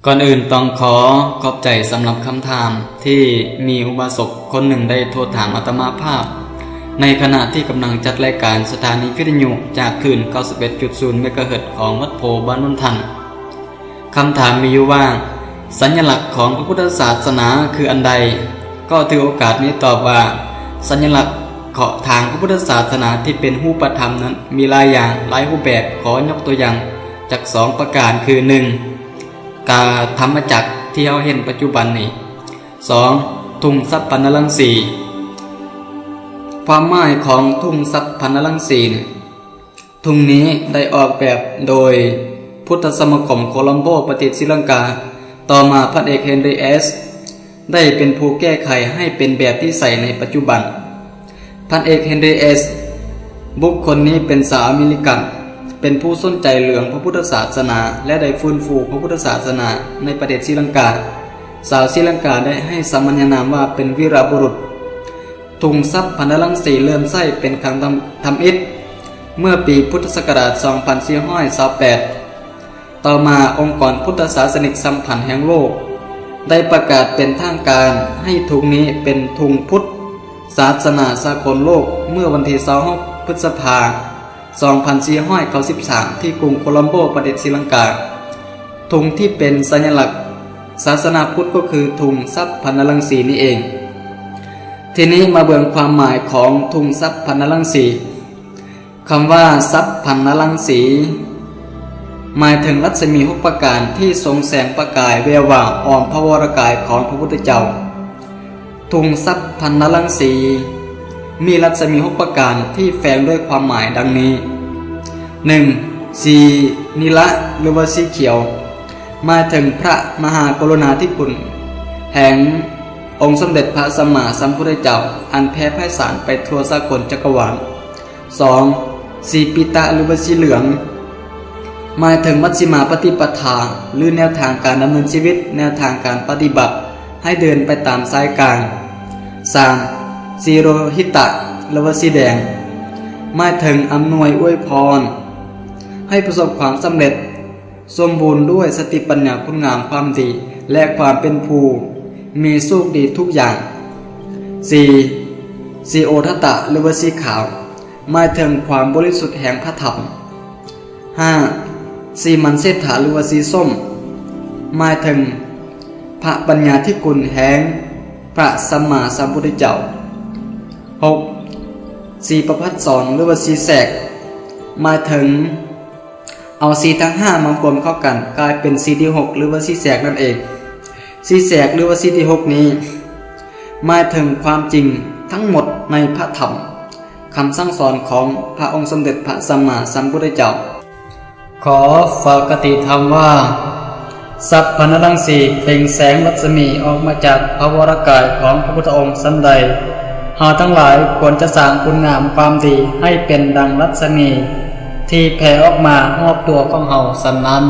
ก่อนอื่นต้องขอบใจสำหรับคำถามที่มีอุบาสกคนหนึ่งได้โทรถามอาตมาภาพในขณะที่กำลังจัดรายการสถานีวิทยุจากคลื่น 91.0 เมกะเฮิรตซ์ของวัดโพบ้านนนทันคำถามมีอยู่ว่าสัญลักษณ์ของพระพุทธศาสนาคืออันใดก็ถือโอกาสนี้ตอบว่าสัญลักษณ์ของทางพระพุทธศาสนาที่เป็นรูปธรรมนั้นมีหลายอย่างหลายรูปแบบขอยกตัวอย่างจาก2ประการคือ 1. กาธรรมจักรที่เราเห็นปัจจุบันนี้ 2. ทุ่งสัพพนรังสีความหมายของทุ่งสัพพนรังสีทุ่งนี้ได้ออกแบบโดยพุทธสมาคมโคลัมโบประเทศศรีลังกาต่อมาพันเอกเฮนรีเอสได้เป็นผู้แก้ไขให้เป็นแบบที่ใส่ในปัจจุบันพันเอกเฮนรีเอสบุคคลนี้เป็นสาวอเมริกันเป็นผู้สนใจเรื่องพระพุทธศาสนาและได้ฟื้นฟูพระพุทธศาสนาในประเทศศรีลังกาสาวศรีลังกาได้ให้สมญานามว่าเป็นวีรบุรุษทุ่งสัพพนรังสีเริ่มใช้เป็นครั้งทำอิฐเมื่อปีพุทธศักราช 2428 ต่อมาองค์กรพุทธศาสนิกสัมพันธ์แห่งโลกได้ประกาศเป็นทางการให้ทุ่งนี้เป็นทุ่งพุทธศาสนาสากลโลกเมื่อวันที่ 26 พฤษภาคม 2493 ที่กรุงโคลัมโบประเทศศรีลังกาทุ่งที่เป็นสัญลักษณ์ศาสนาพุทธก็คือทุ่งสัพพนรังสีนี่เองทีนี้มาเบิ่งความหมายของทุ่งสัพพนรังสีคำว่าสัพพนรังสีหมายถึงรัศมี6ประการที่ทรงแสงประกายแวววาวอ้อมพระวรกายของพระพุทธเจ้าทุ่งสัพพนรังสีมีรัศมี6ประการที่แฝงด้วยความหมายดังนี้ 1. สีนิละหรือว่าสีเขียวหมายถึงพระมหากรุณาธิคุณแห่งองค์สมเด็จพระสัมมาสัมพุทธเจ้าอันแผ่ไพศาลไปทั่วสากลจักรวาล 2. สีปิตะหรือว่าสีเหลืองหมายถึงมัชฌิมาปฏิปทาหรือแนวทางการดำเนินชีวิตแนวทางการปฏิบัติให้เดินไปตามสายกลาง 3. สีโรหิตะหรือว่าสีแดงหมายถึงอำนวยอวยพรให้ประสบความสำเร็จสมบูรณ์ด้วยสติปัญญาคุณงามความดีและความเป็นผู้มีสุขดีทุกอย่าง 4. สีโอทตะหรือว่าสีขาวหมายถึงความบริสุทธิ์แห่งพระธรรม 5. สีมันเศรษฐาหรือว่าสีส้มหมายถึงพระปัญญาธิคุณแห่งพระสัมมาสัมพุทธเจ้า 6. สีประภัสสรหรือว่าสีแสกหมายถึงเอาสีทั้ง5มารวมเข้ากันกลายเป็นสีที่6หรือว่าสีแสกนั่นเองสีแสกหรือว่าสีที่6นี้หมายถึงความจริงทั้งหมดในพระธรรมคำสั่งสอนของพระองค์สมเด็จพระสัมมาสัมพุทธเจ้าขอฝากคติธรรมว่าสัพพนรังสีเปล่งแสงรัศมีออกมาจากพระวรกายของพระพุทธองค์สันใดหาทั้งหลายควรจะสร้างคุณงามความดีให้เป็นดังรัศมีที่แผ่ออกมารอบตัวของเฮาสันนั้น